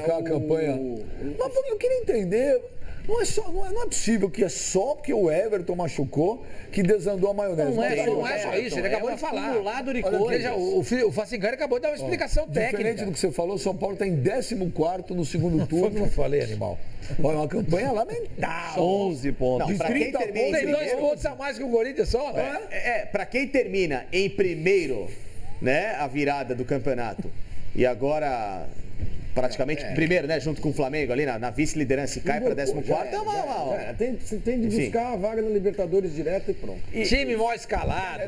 colocar a campanha. Mas eu queria entender. Não é possível que é só porque o Everton machucou que desandou a maionese. Não é só isso, ele acabou de falar. O Facingani acabou de dar uma explicação técnica. Diferente do que você falou, o São Paulo está em 14º no segundo turno. Foi o que eu falei, animal. Olha, uma campanha lamentável. 11 pontos. De 30 pontos. Tem 2 pontos a mais que o Corinthians só, né? Pra quem termina em primeiro, né, a virada do campeonato, e agora praticamente primeiro, né, junto com o Flamengo ali na vice-liderança e cai para 14º, Você tem de buscar a vaga na Libertadores direto e pronto. Time mal escalado,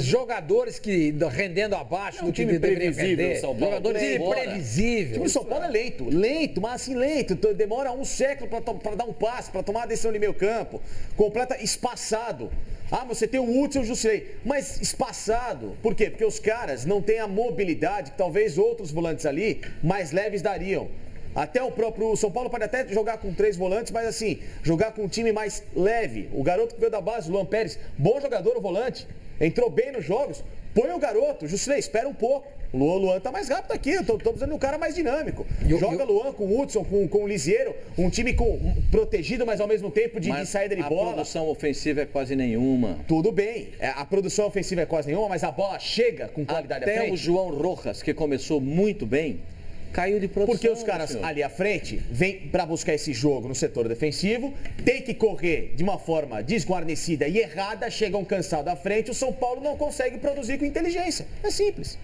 jogadores que rendendo abaixo do time previsível, São Paulo. Jogadores imprevisíveis. O time do São Paulo é lento, mas assim lento, demora um século para dar um passe, para tomar a decisão de meio campo, completa espaçado. Ah, você tem o Hudson e o Jusilei, mas espaçado. Por quê? Porque os caras não têm a mobilidade que talvez outros volantes ali mais leves dariam. Até o próprio São Paulo pode até jogar com 3 volantes, mas assim, jogar com um time mais leve. O garoto que veio da base, o Luan Pérez, bom jogador, o volante, entrou bem nos jogos. Põe o garoto, Jusilei, espera um pouco. O Luan tá mais rápido aqui, eu tô precisando de um cara mais dinâmico. Joga Luan com o Hudson, com o Lisieiro, um time protegido, mas ao mesmo tempo de saída de bola. A produção ofensiva é quase nenhuma. Tudo bem, a produção ofensiva é quase nenhuma, mas a bola chega com qualidade à frente. Até o João Rojas, que começou muito bem, caiu de produção. Porque os caras ali à frente vêm para buscar esse jogo no setor defensivo, tem que correr de uma forma desguarnecida e errada, chegam cansados à frente, o São Paulo não consegue produzir com inteligência. É simples.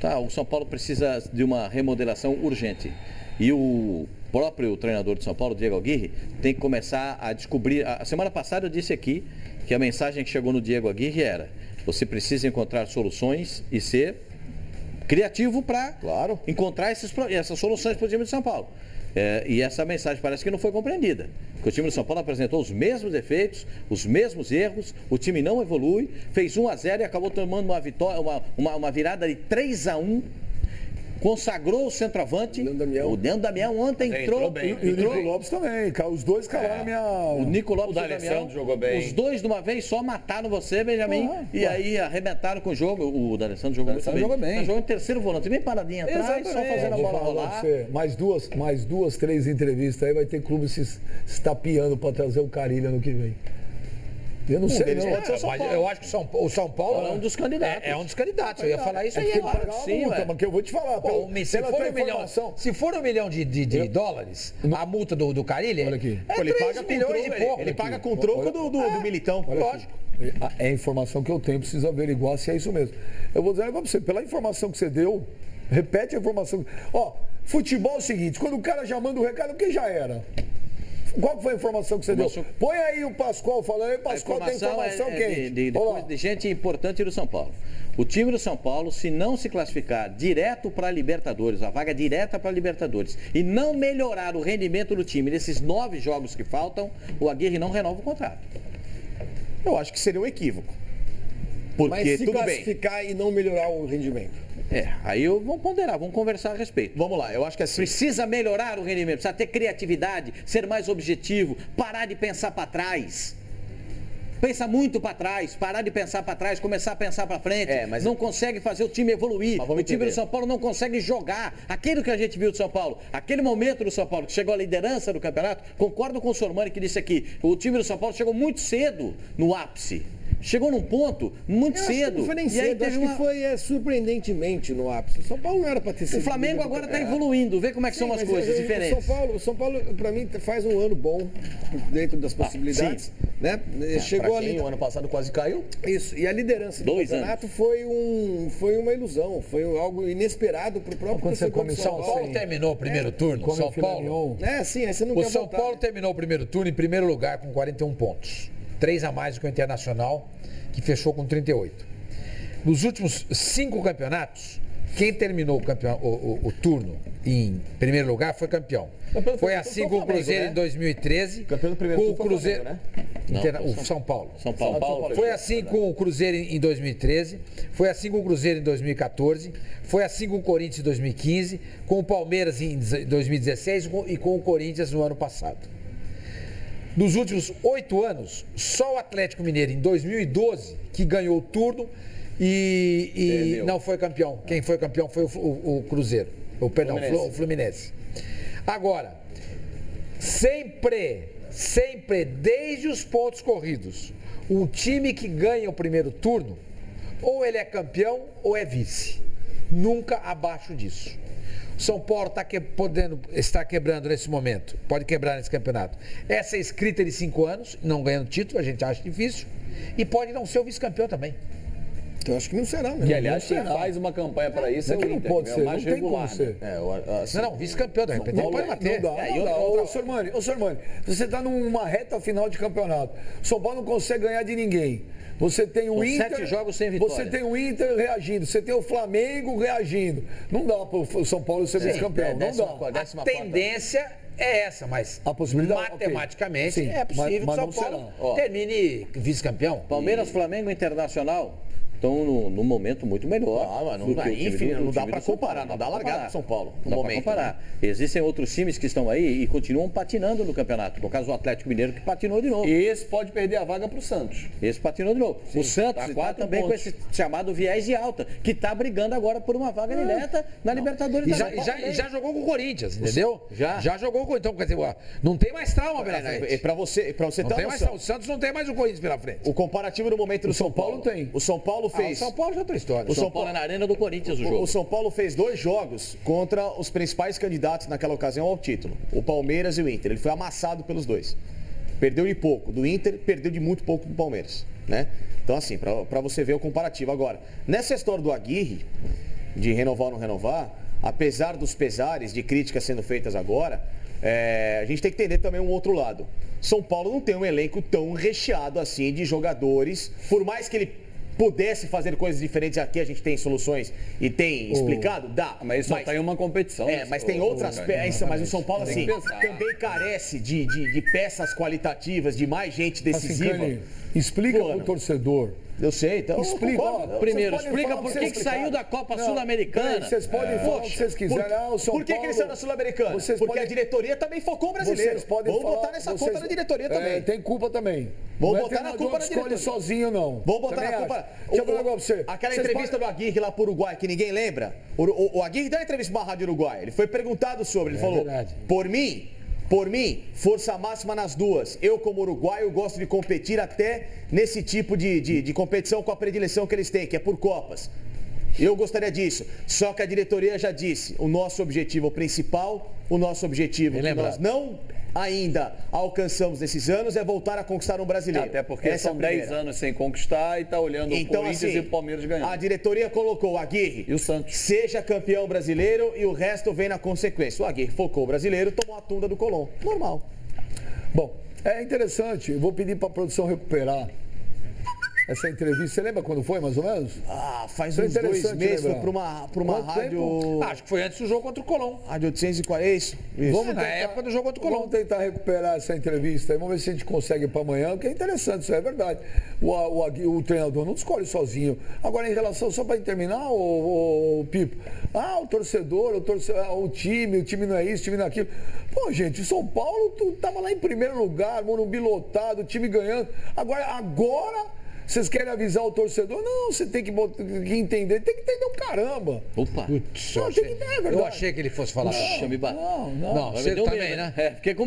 Tá, o São Paulo precisa de uma remodelação urgente. E o próprio treinador de São Paulo, Diego Aguirre, tem que começar a descobrir. A semana passada eu disse aqui que a mensagem que chegou no Diego Aguirre era: você precisa encontrar soluções e ser criativo para encontrar essas soluções para o time de São Paulo. E essa mensagem parece que não foi compreendida. Porque o time do São Paulo apresentou os mesmos defeitos, os mesmos erros, o time não evolui, fez 1-0 e acabou tomando uma vitória, uma virada de 3-1. Consagrou o centroavante. O Leandro Damião ontem entrou bem. E o Nico Lopes também. Os dois calaram a minha... O Nico Lopes e o D'Alessandro jogou bem. Os dois de uma vez só mataram você, Benjamin. Aí arrebentaram com o jogo. O D'Alessandro jogou muito bem. Jogou bem. Mas jogou em terceiro volante, bem paradinho atrás, só fazendo a bola rolar. Mais duas, 3 entrevistas aí, vai ter clube se estapeando para trazer o Carilha no que vem. Eu não sei, não. Eu acho que o São Paulo é um dos candidatos. É um dos candidatos. Eu ia falar isso aí agora. Sim, mas que eu vou te falar. Se for $1 milhão de dólares, a multa do Carilha, olha aqui. Ele paga milhões e pouco. Ele paga com troco do Militão. Lógico. É a informação que eu tenho, preciso averiguar se é isso mesmo. Eu vou dizer para você, pela informação que você deu, repete a informação. Futebol é o seguinte, quando o cara já manda o recado, porque já era. Qual foi a informação que você deu? Põe aí o Pascoal falando. Pascoal tem informação quente. De gente importante do São Paulo. O time do São Paulo, se não se classificar direto para a Libertadores, a vaga direta para a Libertadores, e não melhorar o rendimento do time nesses 9 jogos que faltam, o Aguirre não renova o contrato. Eu acho que seria um equívoco. Porque mas se tudo classificar e não melhorar o rendimento. Aí vamos ponderar, vamos conversar a respeito. Vamos lá, eu acho que assim... Precisa melhorar o rendimento, precisa ter criatividade, ser mais objetivo, parar de pensar para trás. Pensa muito para trás, parar de pensar para trás, começar a pensar para frente. Mas não consegue fazer o time evoluir. O time do São Paulo não consegue jogar. Aquilo que a gente viu do São Paulo, aquele momento do São Paulo que chegou à liderança do campeonato, concordo com o Sormani que disse aqui, o time do São Paulo chegou muito cedo no ápice. Chegou num ponto muito cedo. Não foi nem cedo, acho que foi surpreendentemente no ápice. O São Paulo não era para ter sido. O Flamengo agora está evoluindo, vê como é que são as coisas diferentes. O São Paulo para mim, faz um ano bom dentro das possibilidades. Né? Chegou ali. O ano passado quase caiu. Isso, e a liderança do campeonato foi uma ilusão, foi algo inesperado para o próprio quando você come São Paulo terminou o primeiro turno. São Paulo. O São Paulo terminou o primeiro turno em primeiro lugar com 41 pontos. 3 a mais do que o Internacional, que fechou com 38. Nos últimos 5 campeonatos, quem terminou o turno em primeiro lugar foi campeão. Foi assim com o Cruzeiro em 2013. Campeão do primeiro turno com o Cruzeiro, né? O São Paulo. São Paulo. Foi assim com o Cruzeiro em 2013. Foi assim com o Cruzeiro em 2014. Foi assim com o Corinthians em 2015. Com o Palmeiras em 2016 e com o Corinthians no ano passado. Nos últimos 8 anos, só o Atlético Mineiro em 2012 que ganhou o turno e não foi campeão. Quem foi campeão foi o Cruzeiro. O Fluminense. Agora, sempre, desde os pontos corridos, um time que ganha o primeiro turno, ou ele é campeão ou é vice. Nunca abaixo disso. São Paulo está quebrando nesse momento, pode quebrar nesse campeonato. Essa é escrita de 5 anos, não ganhando título, a gente acha difícil, e pode não ser o vice-campeão também. Eu acho que não será, né? E aliás, quem faz uma campanha para isso é o Inter, não pode ser, mais não regular. Tem como ser. Não, vice-campeão, de repente ele pode bater. Ô, Sormani, você está numa reta final de campeonato. São Paulo não consegue ganhar de ninguém. Você tem o Inter. 7 jogos sem vitória. Você tem o Inter reagindo, você tem o Flamengo reagindo. Não dá para o São Paulo ser vice-campeão. Não dá. A tendência é essa, mas a possibilidade, matematicamente é possível que o São Paulo termine vice-campeão. Palmeiras, Flamengo, Internacional estão num momento muito melhor. Não dá para comparar, não dá largada para São Paulo. Não dá para comparar. Existem outros times que estão aí e continuam patinando no campeonato. No caso do Atlético Mineiro, que patinou de novo. Esse pode perder a vaga para o Santos. Esse patinou de novo. Sim, o Santos está também com esse chamado viés de alta, que está brigando agora por uma vaga direta na Libertadores. E já jogou com o Corinthians, entendeu? Já jogou com o Corinthians. Então, quer dizer, não tem mais trauma pela frente. Para você ter uma noção. O Santos não tem mais o Corinthians pela frente. O comparativo no momento do São Paulo tem. O São Paulo fez. O São Paulo já é outra história. O São Paulo é na arena do Corinthians o jogo. O São Paulo fez 2 jogos contra os principais candidatos naquela ocasião ao título, o Palmeiras e o Inter. Ele foi amassado pelos dois. Perdeu de pouco do Inter, perdeu de muito pouco do Palmeiras, né? Então assim, para você ver o comparativo. Agora, nessa história do Aguirre, de renovar ou não renovar, apesar dos pesares de críticas sendo feitas agora, a gente tem que entender também um outro lado. São Paulo não tem um elenco tão recheado assim de jogadores, por mais que ele pudesse fazer coisas diferentes, aqui a gente tem soluções e tem explicado, dá. Mas só tem uma competição. Mas tem outras peças, mas o São Paulo assim, também carece de peças qualitativas, de mais gente decisiva. Assim, explica pro torcedor. Eu sei, então. Explica. Primeiro, explica por que saiu da Copa Sul-Americana. Vocês podem falar o que vocês quiserem. Por que ele saiu da Sul-Americana? Porque a diretoria também focou o brasileiro. Vamos botar nessa conta da diretoria também. Tem culpa também. Vamos botar na culpa da diretoria. Não escolhe sozinho, não. Vamos botar na culpa. Deixa eu falar pra você. Aquela entrevista do Aguirre lá pro Uruguai, que ninguém lembra. O Aguirre deu uma entrevista pra uma rádio Uruguai. Ele foi perguntado sobre. Ele falou: Por mim, força máxima nas duas. Eu, como uruguaio, gosto de competir até nesse tipo de competição com a predileção que eles têm, que é por Copas. Eu gostaria disso. Só que a diretoria já disse, o nosso objetivo principal, que nós não ainda alcançamos nesses anos é voltar a conquistar um brasileiro. Até porque são 10 anos sem conquistar e está olhando o Corinthians e o Palmeiras ganhando. A diretoria colocou o Aguirre e o Santos. Seja campeão brasileiro e o resto vem na consequência. O Aguirre focou o brasileiro, tomou a tunda do Colón. Normal. Bom, é interessante. Eu vou pedir para a produção recuperar essa entrevista. Você lembra quando foi, mais ou menos? Faz uns 2 meses. Foi para uma rádio... Acho que foi antes do jogo contra o Colón. Rádio 840, isso. Vamos na época do jogo contra o Colón. Vamos tentar recuperar essa entrevista aí. Vamos ver se a gente consegue para amanhã, que é interessante, isso é verdade. O treinador não escolhe sozinho. Agora, em relação, só para terminar, o Pipo. O torcedor, o time não é isso, o time não é aquilo. Pô, gente, o São Paulo estava lá em primeiro lugar, Morumbi lotado, o time ganhando. Agora vocês querem avisar o torcedor? Não, você tem que entender. Tem que entender o caramba. Opa. Eu achei que ele fosse falar. Não, você também, né? Fiquei com